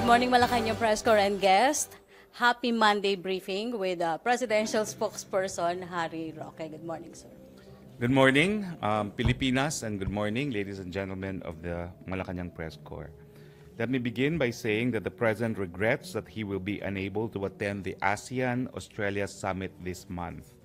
Good morning, Malacanang Press Corps and guest. Happy Monday briefing with Presidential Spokesperson Harry Roque. Good morning, sir. Good morning, Pilipinas, and good morning, ladies and gentlemen of the Malacanang Press Corps. Let me begin by saying that the President regrets that he will be unable to attend the ASEAN-Australia Summit this month.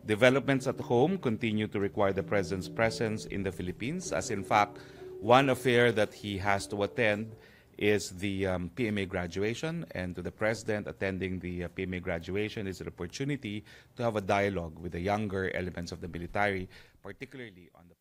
Developments at home continue to require the President's presence in the Philippines, as in fact, one affair that he has to attend is the PMA graduation, and to the President, attending the PMA graduation is an opportunity to have a dialogue with the younger elements of the military, particularly on the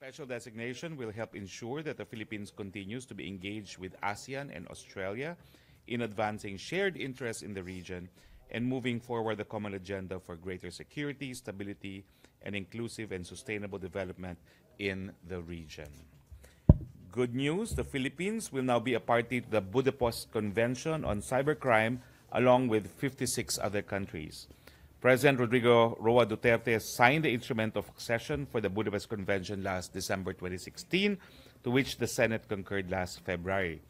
special designation will help ensure that the Philippines continues to be engaged with ASEAN and Australia in advancing shared interests in the region and moving forward the common agenda for greater security, stability, and inclusive and sustainable development in the region. Good news, the Philippines will now be a party to the Budapest Convention on Cybercrime along with 56 other countries. President Rodrigo Roa Duterte signed the instrument of accession for the Budapest Convention last December 2016, to which the Senate concurred last February.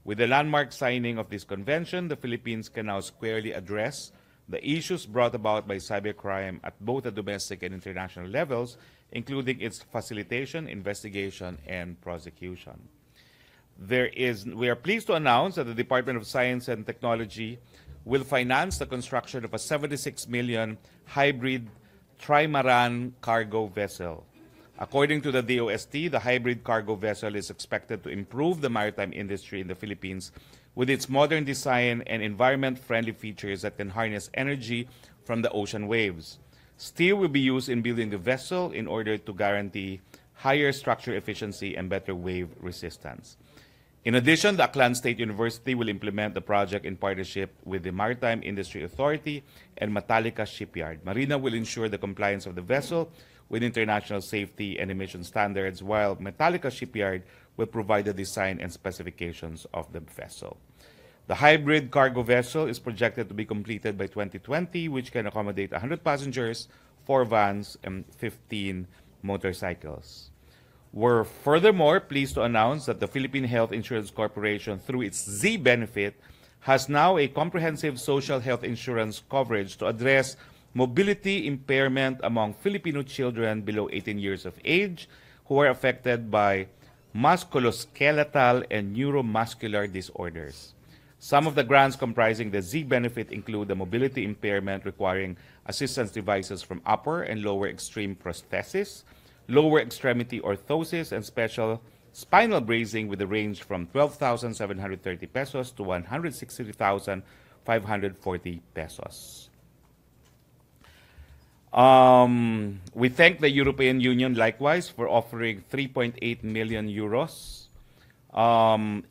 With the landmark signing of this convention, the Philippines can now squarely address the issues brought about by cybercrime at both the domestic and international levels, including its facilitation, investigation, and prosecution. We are pleased to announce that the Department of Science and Technology will finance the construction of a 76 million hybrid trimaran cargo vessel. According to the DOST, the hybrid cargo vessel is expected to improve the maritime industry in the Philippines with its modern design and environment-friendly features that can harness energy from the ocean waves. Steel will be used in building the vessel in order to guarantee higher structure efficiency and better wave resistance. In addition, the Aklan State University will implement the project in partnership with the Maritime Industry Authority and Metallica Shipyard. Marina will ensure the compliance of the vessel with international safety and emission standards, while Metallica Shipyard will provide the design and specifications of the vessel. The hybrid cargo vessel is projected to be completed by 2020, which can accommodate 100 passengers, 4 vans, and 15 motorcycles. We're furthermore pleased to announce that the Philippine Health Insurance Corporation, through its Z benefit, has now a comprehensive social health insurance coverage to address mobility impairment among Filipino children below 18 years of age who are affected by musculoskeletal and neuromuscular disorders. Some of the grants comprising the Z benefit include the mobility impairment requiring assistance devices from upper and lower extreme prosthesis, lower extremity orthosis, and special spinal bracing with a range from 12,730 pesos to 160,540 pesos. We thank the European Union likewise for offering 3.8 million euros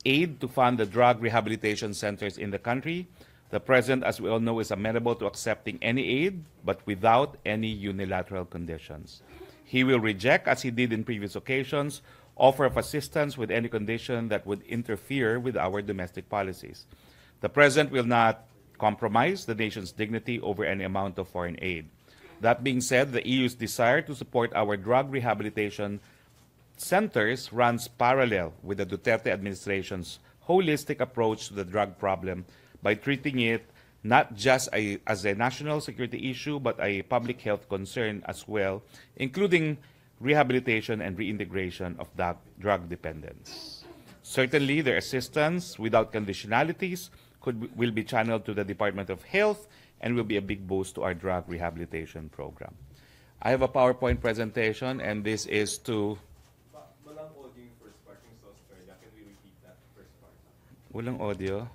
aid to fund the drug rehabilitation centers in the country. The President, as we all know, is amenable to accepting any aid, but without any unilateral conditions. He will reject, as he did in previous occasions, offer of assistance with any condition that would interfere with our domestic policies. The President will not compromise the nation's dignity over any amount of foreign aid. That being said, the EU's desire to support our drug rehabilitation centers runs parallel with the Duterte administration's holistic approach to the drug problem by treating it not just as a national security issue, but a public health concern as well, including rehabilitation and reintegration of drug dependents. Certainly, their assistance without conditionalities will be channeled to the Department of Health and will be a big boost to our drug rehabilitation program. I have a PowerPoint presentation, and this is to... Walang audio yung first part yung sa Australia. Can we repeat that first part? Walang audio?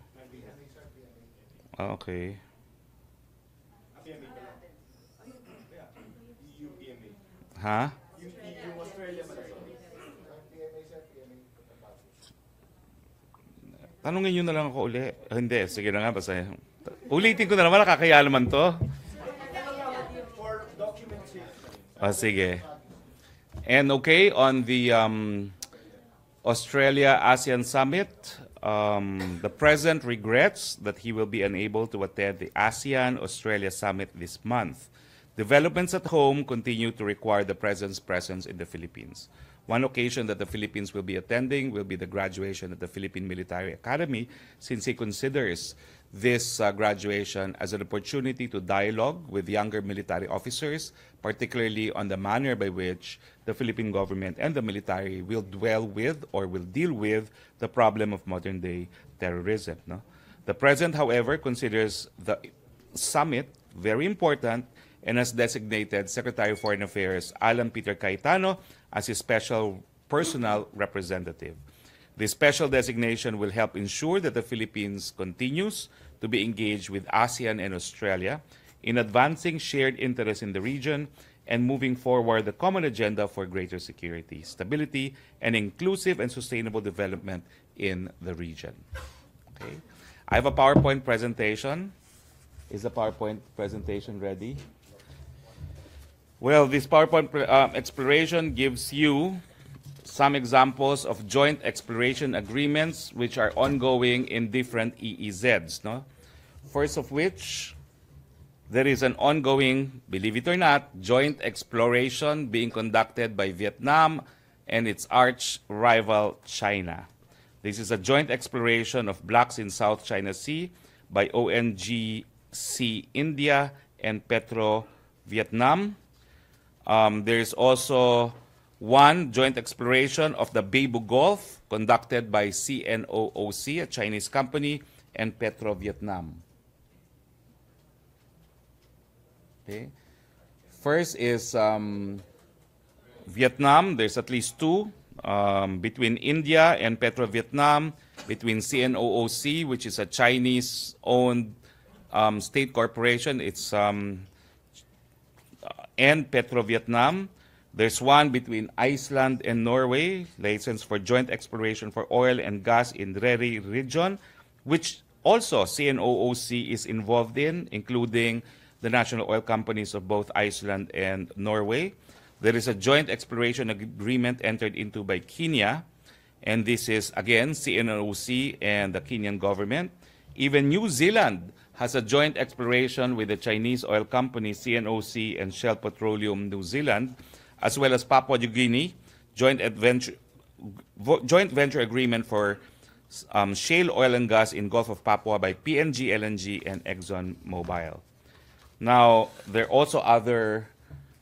Okay. PMA pala. Yung PMA. Ha? Yung Australia pala. Tanungin nyo na lang ako uli. Hindi, sige na nga, basta. Ulitin ko na naman, nakakaya naman to. For documentation. Sige. And okay, on the Australia-ASEAN Summit, the President regrets that he will be unable to attend the ASEAN-Australia Summit this month. Developments at home continue to require the President's presence in the Philippines. One occasion that the Philippines will be attending will be the graduation at the Philippine Military Academy, since he considers this graduation as an opportunity to dialogue with younger military officers, particularly on the manner by which the Philippine government and the military will dwell with or will deal with the problem of modern-day terrorism. No? The President, however, considers the summit very important and has designated Secretary of Foreign Affairs Alan Peter Cayetano as his special personal representative. This special designation will help ensure that the Philippines continues to be engaged with ASEAN and Australia in advancing shared interests in the region and moving forward the common agenda for greater security, stability, and inclusive and sustainable development in the region. Okay. I have a PowerPoint presentation. Is the PowerPoint presentation ready? Well, this PowerPoint exploration gives you some examples of joint exploration agreements which are ongoing in different EEZs. No? First of which, there is an ongoing, believe it or not, joint exploration being conducted by Vietnam and its arch rival China. This is a joint exploration of blocks in South China Sea by ONGC India and Petro Vietnam. There is also one joint exploration of the Beibu Gulf conducted by CNOOC, a Chinese company, and Petro Vietnam. Okay. First is Vietnam. There's at least two between India and Petro Vietnam, between CNOOC, which is a Chinese-owned state corporation. It's and Petro Vietnam. There's one between Iceland and Norway, license for joint exploration for oil and gas in Reri region, which also CNOOC is involved in, including the national oil companies of both Iceland and Norway. There is a joint exploration agreement entered into by Kenya, and this is, again, CNOOC and the Kenyan government. Even New Zealand has a joint exploration with the Chinese oil company CNOOC and Shell Petroleum New Zealand, as well as Papua New Guinea, joint venture agreement for shale oil and gas in Gulf of Papua by PNG LNG and Exxon Mobil. Now, there are also other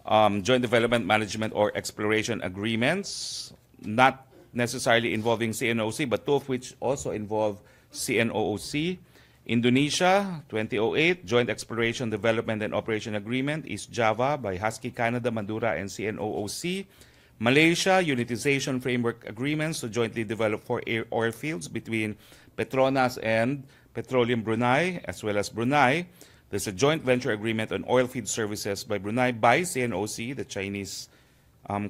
joint development management or exploration agreements, not necessarily involving CNOOC, but two of which also involve CNOOC. Indonesia, 2008, Joint Exploration, Development, and Operation Agreement, East Java by Husky Canada, Madura, and CNOOC. Malaysia, Unitization Framework Agreements to jointly develop 4 oil fields between Petronas and Petroleum Brunei, as well as Brunei. There's a joint venture agreement on oil field services by Brunei by CNOOC, the Chinese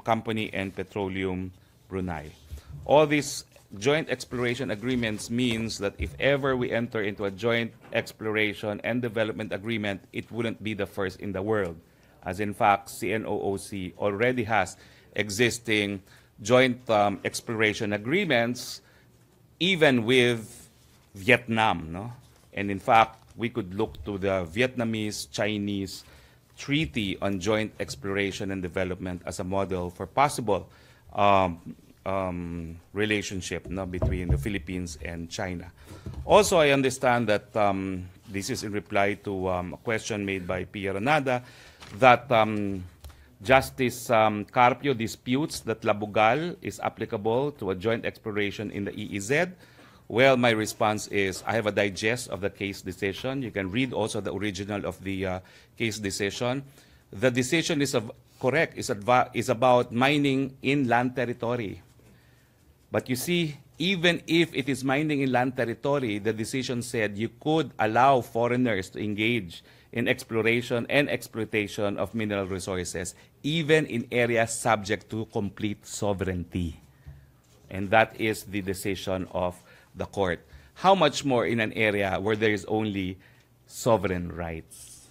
company, and Petroleum Brunei. All these joint exploration agreements means that if ever we enter into a joint exploration and development agreement, it wouldn't be the first in the world. As in fact, CNOOC already has existing joint exploration agreements, even with Vietnam. No? And in fact, we could look to the Vietnamese-Chinese Treaty on Joint Exploration and Development as a model for possible relationship between the Philippines and China. Also, I understand that this is in reply to a question made by Pia Ranada, that Justice Carpio disputes that Labugal is applicable to a joint exploration in the EEZ. Well, my response is I have a digest of the case decision. You can read also the original of the case decision. The decision is correct, is about mining in land territory. But you see, even if it is mining in land territory, the decision said you could allow foreigners to engage in exploration and exploitation of mineral resources, even in areas subject to complete sovereignty. And that is the decision of the court. How much more in an area where there is only sovereign rights?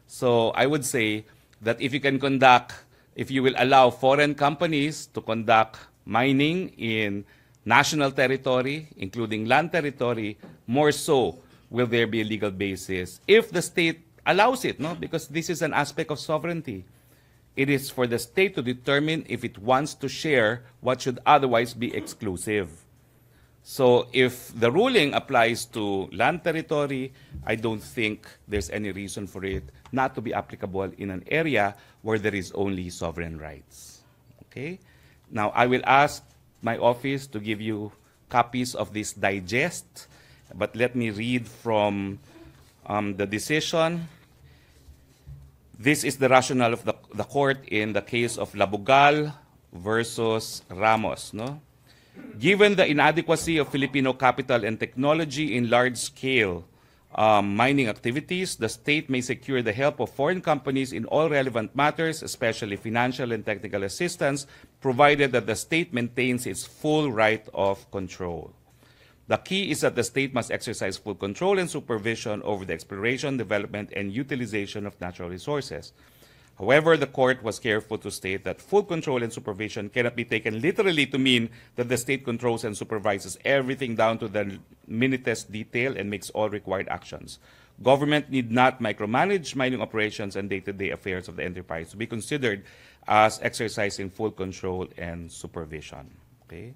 So I would say that if you will allow foreign companies to conduct mining in national territory, including land territory, more so will there be a legal basis if the state allows it, no? Because this is an aspect of sovereignty. It is for the state to determine if it wants to share what should otherwise be exclusive. So if the ruling applies to land territory, I don't think there's any reason for it not to be applicable in an area where there is only sovereign rights. Okay? Now, I will ask my office to give you copies of this digest, but let me read from the decision. This is the rationale of the court in the case of Labugal versus Ramos, no? Given the inadequacy of Filipino capital and technology in large-scale mining activities, the state may secure the help of foreign companies in all relevant matters, especially financial and technical assistance, provided that the state maintains its full right of control. The key is that the state must exercise full control and supervision over the exploration, development, and utilization of natural resources. However, the court was careful to state that full control and supervision cannot be taken literally to mean that the state controls and supervises everything down to the minutest detail and makes all required actions. Government need not micromanage mining operations and day-to-day affairs of the enterprise to be considered as exercising full control and supervision. Okay?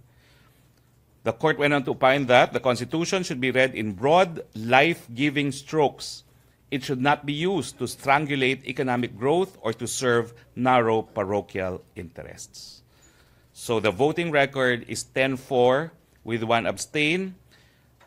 The court went on to opine that the Constitution should be read in broad, life-giving strokes. It should not be used to strangulate economic growth or to serve narrow parochial interests. So the voting record is 10-4 with 1 abstain.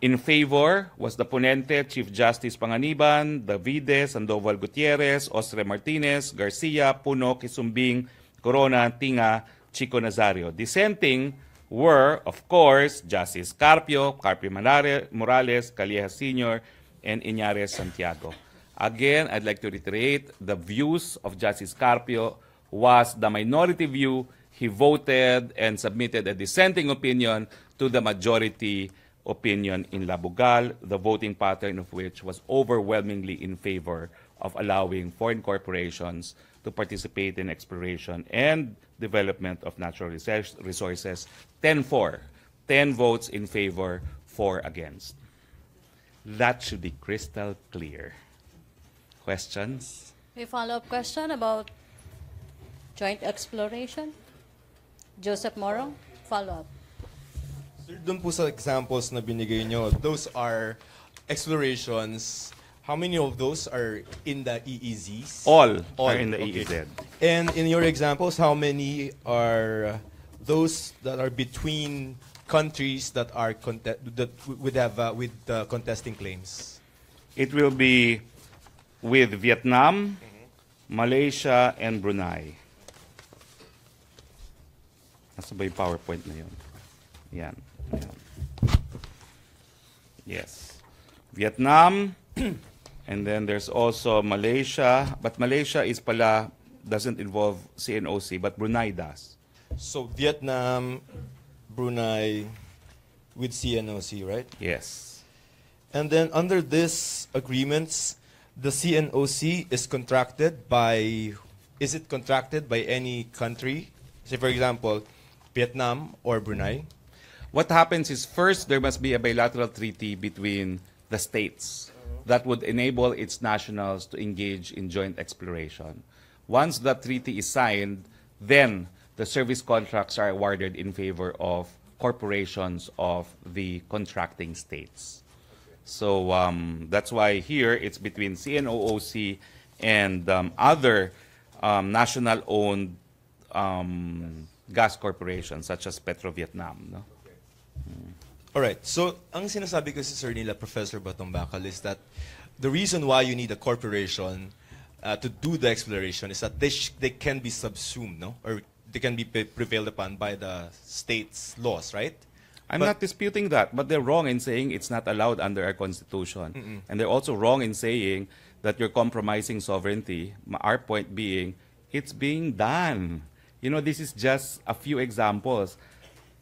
In favor was the ponente, Chief Justice Panganiban, Davide, Sandoval Gutierrez, Ostre Martinez, Garcia, Puno, Kisumbing, Corona, Tinga, Chico Nazario. Dissenting were, of course, Justice Carpio Morales, Calleja Sr., and Iñárez Santiago. Again, I'd like to reiterate the views of Justice Carpio was the minority view. He voted and submitted a dissenting opinion to the majority opinion in Labugal, the voting pattern of which was overwhelmingly in favor of allowing foreign corporations to participate in exploration and development of natural resources. 10-4, 10 votes in favor, 4 against. That should be crystal clear. Questions? A follow-up question about joint exploration. Joseph Moro, follow-up. Sir, dun po sa examples na binigay nyo, those are explorations. How many of those are in the EEZs? All All, are in the okay. EEZ. And in your examples, how many are those that are between countries that are with contesting claims? It will be with Vietnam, Malaysia, and Brunei. Nasa ba yung PowerPoint na yun? Yan. Yan. Yes. Vietnam, and then there's also Malaysia, but Malaysia doesn't involve CNOC, but Brunei does. So Vietnam, Brunei, with CNOC, right? Yes. And then under these agreements, the CNOC is contracted by, is it contracted by any country? Say, for example, Vietnam or Brunei? What happens is first there must be a bilateral treaty between the states that would enable its nationals to engage in joint exploration. Once that treaty is signed, then the service contracts are awarded in favor of corporations of the contracting states. So that's why here it's between CNOOC and other national-owned gas corporations such as Petro-Vietnam. No? All right. So, ang sinasabi kasi Sir nila, Professor Batong Bakal, is that the reason why you need a corporation to do the exploration is that they can be subsumed, no? Or they can be prevailed upon by the state's laws, right? I'm not disputing that, but they're wrong in saying it's not allowed under our Constitution. And they're also wrong in saying that you're compromising sovereignty. Our point being, it's being done. You know, this is just a few examples.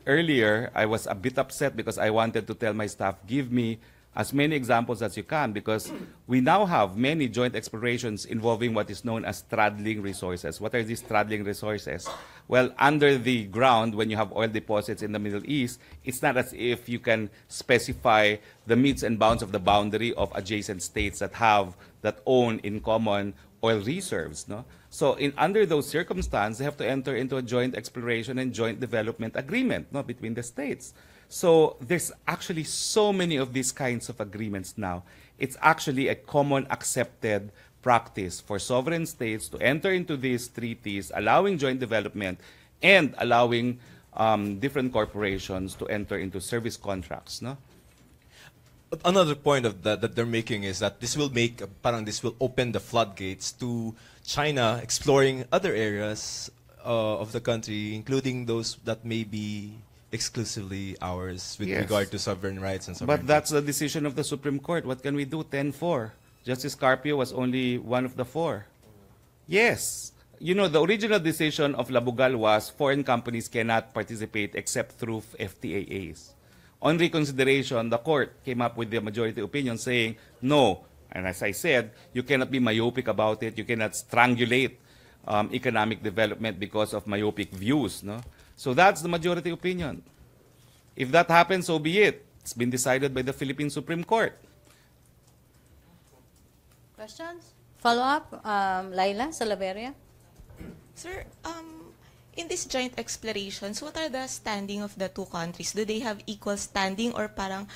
Earlier, I was a bit upset because I wanted to tell my staff, give me as many examples as you can, because we now have many joint explorations involving what is known as straddling resources. What are these straddling resources? Well, under the ground, when you have oil deposits in the Middle East, it's not as if you can specify the metes and bounds of the boundary of adjacent states that own in common oil reserves. No? So under those circumstances, they have to enter into a joint exploration and joint development agreement, no, between the states. So there's actually so many of these kinds of agreements now. It's actually a common accepted practice for sovereign states to enter into these treaties, allowing joint development and allowing different corporations to enter into service contracts. No? Another point of that they're making is that this will this will open the floodgates to China exploring other areas of the country, including those that may be exclusively ours with Yes. regard to sovereign rights and sovereign. But that's the decision of the Supreme Court. What can we do? 10-4. Justice Carpio was only one of the 4. Yes. You know, the original decision of Labugal was foreign companies cannot participate except through FTAAs. On reconsideration, the court came up with the majority opinion saying, no, and as I said, you cannot be myopic about it. You cannot strangulate economic development because of myopic views. No? So that's the majority opinion. If that happens, so be it. It's been decided by the Philippine Supreme Court. Questions? Follow-up? Laila Salaveria? Sir, in these joint explorations, what are the standing of the two countries? Do they have equal standing, or parang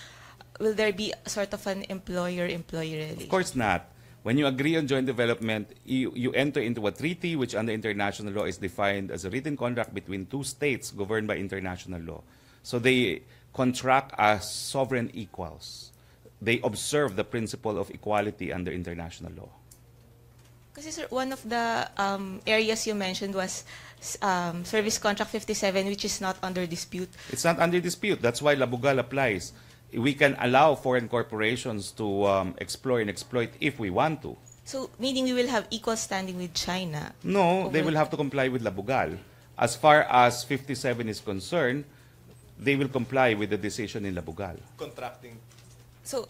will there be sort of an employer-employee relation? Of course not. When you agree on joint development, you enter into a treaty which under international law is defined as a written contract between two states governed by international law. So they contract as sovereign equals. They observe the principle of equality under international law. Kasi sir, one of the areas you mentioned was Service Contract 57, which is not under dispute. It's not under dispute. That's why Labugal applies. We can allow foreign corporations to explore and exploit if we want to. So, meaning we will have equal standing with China? No, they will have to comply with Labugal. As far as 57 is concerned, they will comply with the decision in Labugal. contracting. So,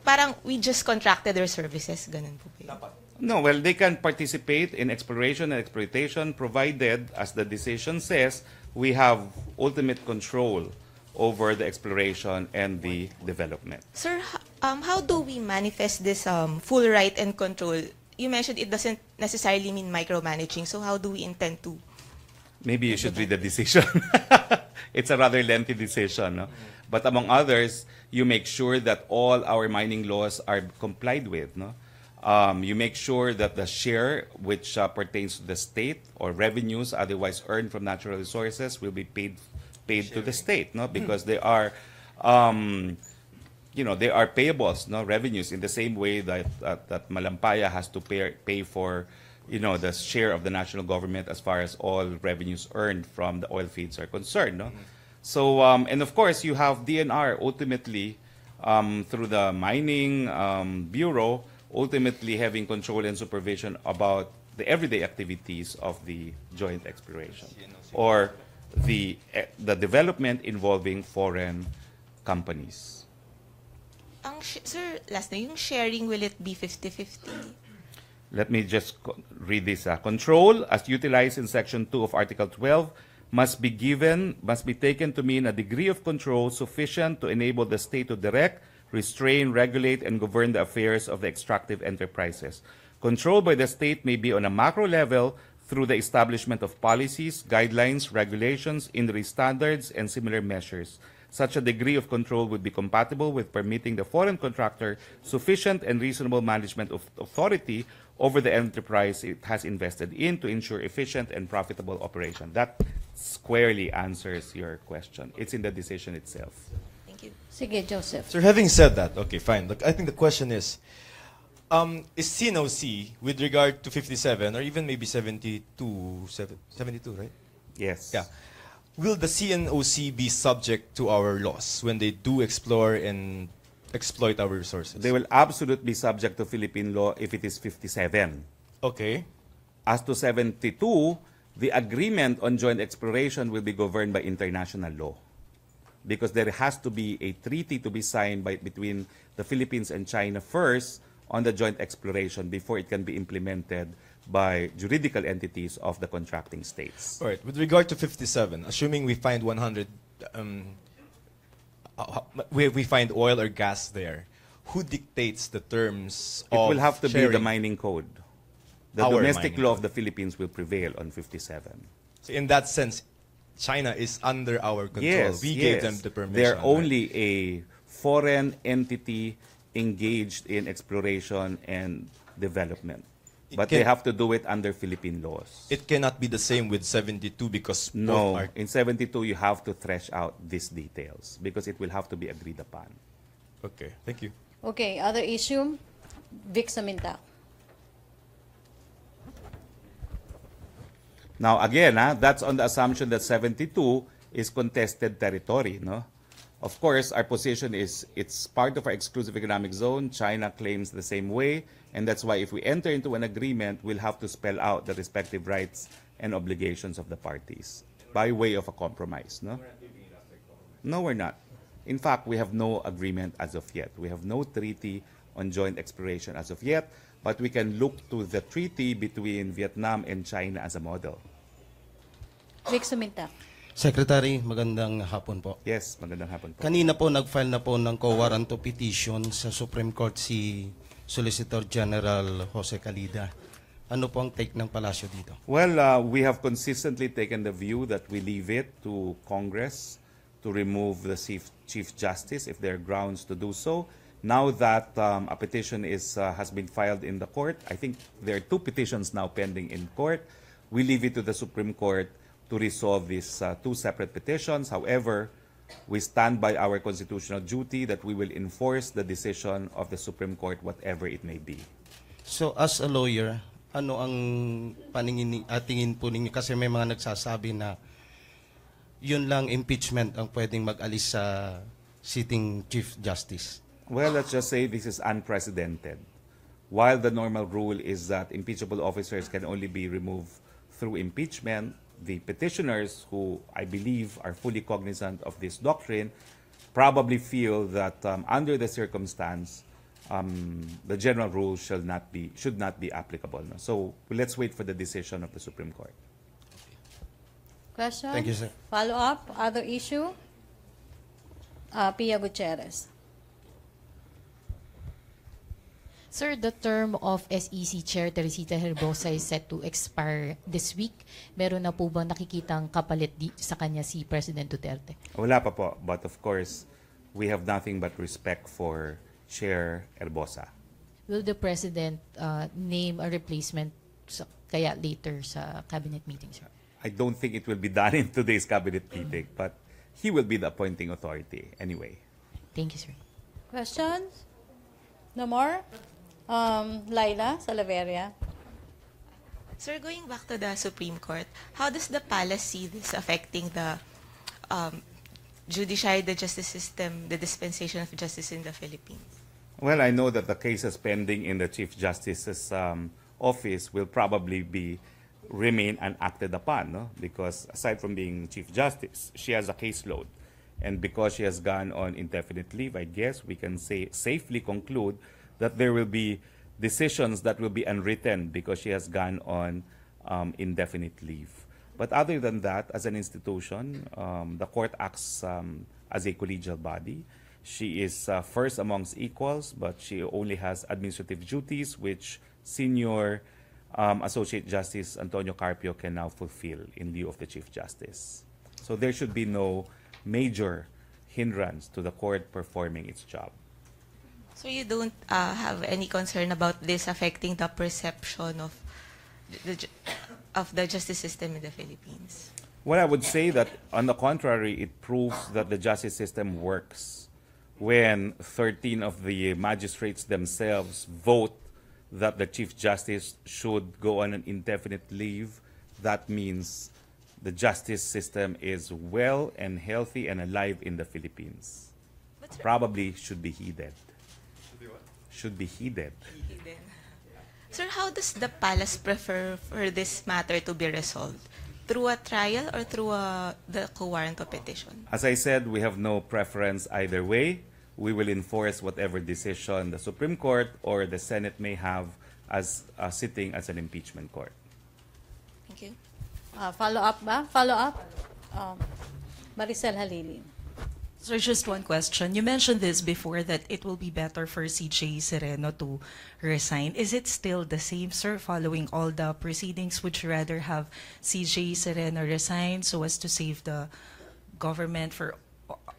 parang we just contracted their services, ganun po ba yun? No, well, they can participate in exploration and exploitation provided, as the decision says, we have ultimate control over the exploration and the development. Sir, how do we manifest this full right and control? You mentioned it doesn't necessarily mean micromanaging, so how do we intend to? Maybe you should read the decision. It's a rather lengthy decision. No? But among others, you make sure that all our mining laws are complied with. No? You make sure that the share which pertains to the state or revenues otherwise earned from natural resources will be paid to the state, no? Because they are, they are payables, no, revenues in the same way that Malampaya has to pay for, the share of the national government as far as all revenues earned from the oil fields are concerned, no. So and of course you have DNR ultimately through the mining bureau ultimately having control and supervision about the everyday activities of the joint exploration or the development involving foreign companies. Sir, last na, yung sharing, will it be 50-50? Let me just read this. Control, as utilized in Section 2 of Article 12, must be taken to mean a degree of control sufficient to enable the state to direct, restrain, regulate, and govern the affairs of the extractive enterprises. Control by the state may be on a macro level through the establishment of policies, guidelines, regulations, industry standards, and similar measures. Such a degree of control would be compatible with permitting the foreign contractor sufficient and reasonable management of authority over the enterprise it has invested in to ensure efficient and profitable operation. That squarely answers your question. It's in the decision itself. Thank you. Sige, Joseph. Sir, having said that, okay, fine. Look, I think the question is CNOC with regard to 57 or even maybe 72, right? Yes. Yeah. Will the CNOC be subject to our laws when they do explore and exploit our resources? They will absolutely be subject to Philippine law if it is 57. Okay. As to 72, the agreement on joint exploration will be governed by international law. because there has to be a treaty to be signed between the Philippines and China first on the joint exploration before it can be implemented by juridical entities of the contracting states. All right. With regard to 57, assuming we find 100, we find oil or gas there, who dictates the terms It of will have to be the sharing? mining code. The Our domestic mining law code. of the Philippines will prevail on 57. So in that sense, China is under our control. Yes, We yes. gave them the permission. They're right? only a foreign entity engaged in exploration and development. It But they can- have to do it under Philippine laws. It cannot be the same with 72 because both No, are. in 72 you have to thresh out these details because it will have to be agreed upon. Okay, thank you. Okay, other issue, Vic Samintak. Now again, that's on the assumption that 72 is contested territory, no? Of course, our position is it's part of our exclusive economic zone. China claims the same way, and that's why if we enter into an agreement, we'll have to spell out the respective rights and obligations of the parties by way of a compromise, no? No, we're not. In fact, we have no agreement as of yet. We have no treaty on joint exploration as of yet, but we can look to the treaty between Vietnam and China as a model. Vic Samintak. Secretary, magandang hapon po. Yes, magandang hapon po. Kanina po nag-file na po ng co-warranto petition sa Supreme Court si Solicitor General Jose Calida. Ano po ang take ng palasyo dito? Well, we have consistently taken the view that we leave it to Congress to remove the Chief Justice if there are grounds to do so. Now that a petition has been filed in the court, I think there are 2 petitions now pending in court. We leave it to the Supreme Court to resolve these 2 separate petitions. However, we stand by our constitutional duty that we will enforce the decision of the Supreme Court, whatever it may be. So as a lawyer, ano ang tingin po ninyo? Kasi may mga nagsasabi na yun lang impeachment ang pwedeng mag-alis sa sitting Chief Justice. Well, let's just say this is unprecedented. While the normal rule is that impeachable officers can only be removed through impeachment, the petitioners, who I believe are fully cognizant of this doctrine, probably feel that under the circumstance, the general rule should not be applicable. No? So let's wait for the decision of the Supreme Court. Question? Thank you, sir. Follow up, other issue? Pia Gutierrez. Sir, the term of SEC Chair Teresita Herbosa is set to expire this week. Meron na po bang nakikitang kapalit sa kanya si President Duterte? Wala pa po, but of course, we have nothing but respect for Chair Herbosa. Will the President name a replacement kaya later sa cabinet meeting, sir? I don't think it will be done in today's cabinet meeting, but he will be the appointing authority anyway. Thank you, sir. Questions? No more? Laila Salaveria. Sir, going back to the Supreme Court, how does the palace see this affecting the judiciary, the justice system, the dispensation of justice in the Philippines? Well, I know that the cases pending in the Chief Justice's office will probably remain unacted upon, no? Because aside from being Chief Justice, she has a caseload. And because she has gone on indefinite leave, I guess we can safely conclude that there will be decisions that will be unwritten because she has gone on indefinite leave. But other than that, as an institution, the court acts as a collegial body. She is first amongst equals, but she only has administrative duties, which Senior Associate Justice Antonio Carpio can now fulfill in lieu of the Chief Justice. So there should be no major hindrance to the court performing its job. So you don't have any concern about this affecting the perception of the justice system in the Philippines? Well, I would say that, on the contrary, it proves that the justice system works when 13 of the magistrates themselves vote that the Chief Justice should go on an indefinite leave. That means the justice system is well and healthy and alive in the Philippines. Probably should be heeded. Should be heeded. Sir, how does the palace prefer for this matter to be resolved? through a trial or through the co-warrant of petition? As I said, we have no preference either way. We will enforce whatever decision the Supreme Court or the Senate may have as sitting as an impeachment court. Thank you. Follow-up ba? Follow-up? Maricel Halili. So just one question. You mentioned this before that it will be better for CJ Sereno to resign. Is it still the same, sir, following all the proceedings? Would you rather have CJ Sereno resign so as to save the government for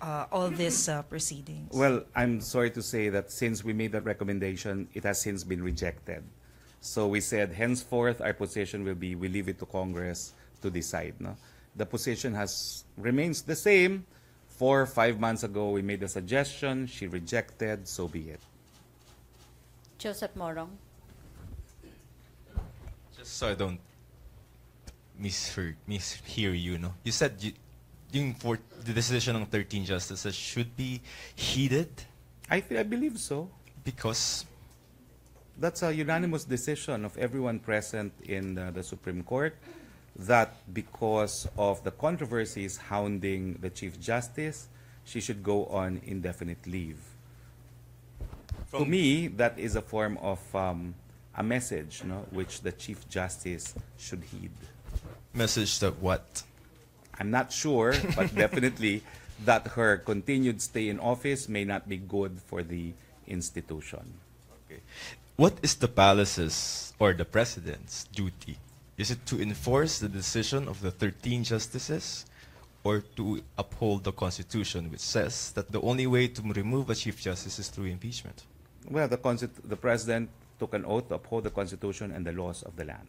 all these proceedings? Well, I'm sorry to say that since we made that recommendation, it has since been rejected. So we said, henceforth, our position will be, we leave it to Congress to decide. No? The position remains the same. 4 or 5 months ago, we made a suggestion. She rejected. So be it. Joseph Morong. Just so I don't mishear you, no? You said for the decision of 13 justices should be heeded I believe so. because That's a unanimous decision of everyone present in the Supreme Court, that because of the controversies hounding the Chief Justice, she should go on indefinite leave. To me, that is a form of a message, no, which the Chief Justice should heed. message that what? I'm not sure, but definitely that her continued stay in office may not be good for the institution. Okay. What is the palace's or the president's duty? Is it to enforce the decision of the 13 justices or to uphold the Constitution, which says that the only way to remove a Chief Justice is through impeachment? Well, the president took an oath to uphold the Constitution and the laws of the land.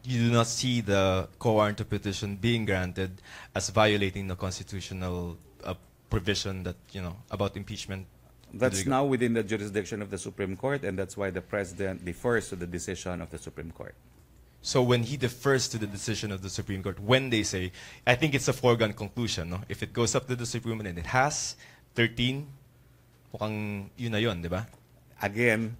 You do not see the co-warrant of petition being granted as violating the constitutional provision that, about impeachment? That's now within the jurisdiction of the Supreme Court, and that's why the president defers to the decision of the Supreme Court. So when he defers to the decision of the Supreme Court, when they say, I think it's a foregone conclusion, no? If it goes up to the Supreme Court and it has 13, mukhang yun na yun, di ba? Again,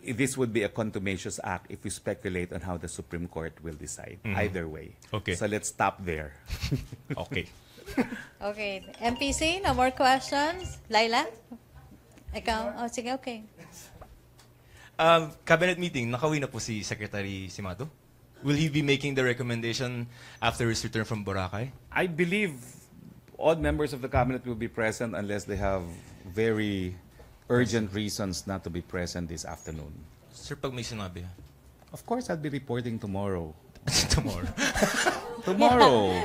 this would be a contumacious act if we speculate on how the Supreme Court will decide. Either way. Okay. So let's stop there. Okay. Okay. MPC, no more questions? Laila? Ikaw? Oh, sige, okay. Cabinet meeting, nakauwi na po si Secretary Simato? Will he be making the recommendation after his return from Boracay? I believe all members of the cabinet will be present unless they have very urgent reasons not to be present this afternoon. Sir, pag may sinabi. Of course, I'll be reporting tomorrow. Tomorrow. Tomorrow.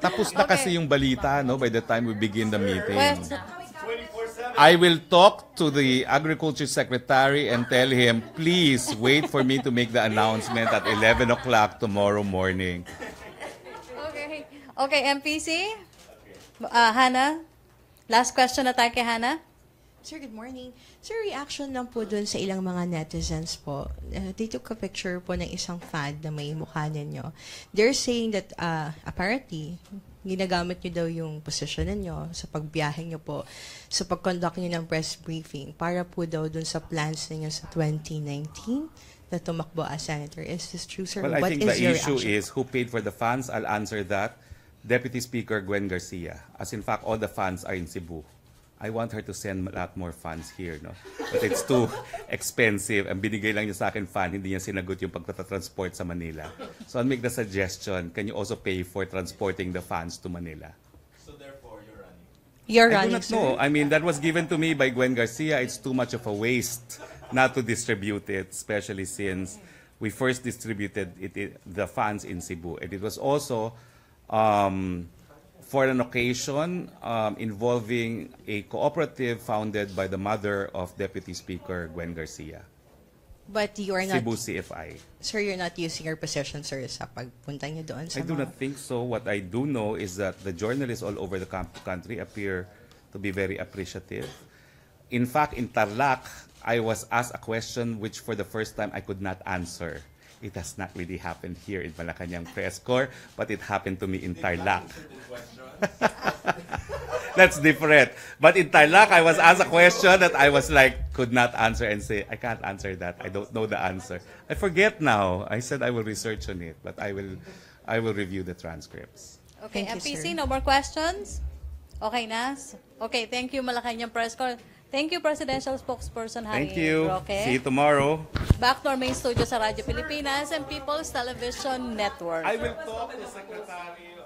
Tapos na kasi yung balita, no, by the time we begin the meeting. Question. I will talk to the Agriculture Secretary and tell him, please wait for me to make the announcement at 11 o'clock tomorrow morning. Okay. Okay, MPC? Hannah? Last question na tayo kay Hannah? Sir, good morning. Sir, reaction lang po dun sa ilang mga netizens po. They took a picture po ng isang fan na may mukha ninyo. They're saying that apparently, ginagamit nyo daw yung position ninyo sa pagbiyahe nyo po, sa pag-conduct nyo ng press briefing para po daw dun sa plans ninyo sa 2019 na tumakbo as senator. Is this true, sir? Well, I What think is the your issue reaction? is who paid for the funds. I'll answer that. Deputy Speaker Gwen Garcia. As in fact, all the funds are in Cebu. I want her to send a lot more funds here, no? But it's too expensive. Ang binigay lang niya sa akin fund, hindi niya sinagot yung pagtatransport sa Manila. So I'll make the suggestion, can you also pay for transporting the funds to Manila? So therefore, you're running. You're I do running, not sir. know. I mean, that was given to me by Gwen Garcia. It's too much of a waste not to distribute it, especially since we first distributed the funds in Cebu. And it was also for an occasion involving a cooperative founded by the mother of Deputy Speaker Gwen Garcia, But you are not, Cebu CFI. sir, you're not using your position, sir, sa pagpunta nyo doon sa I do mga- not think so. What I do know is that the journalists all over the country appear to be very appreciative. In fact, in Tarlac, I was asked a question which for the first time I could not answer. It has not really happened here in Malacanang Press Corps, but it happened to me in Tarlac. That's different. But in Tarlac, I was asked a question that I was like, could not answer and say, I can't answer that. I don't know the answer. I forget now. I said I will research on it, but I will review the transcripts. Okay, Thank you, MPC, sir. no more questions? Okay na? Okay, thank you Malacanang Press Corps. Thank you, Presidential Spokesperson Harry Thank you. Roque. See you tomorrow. Back to our main studio sa Radyo Pilipinas and People's Television Network. I will talk to Secretary.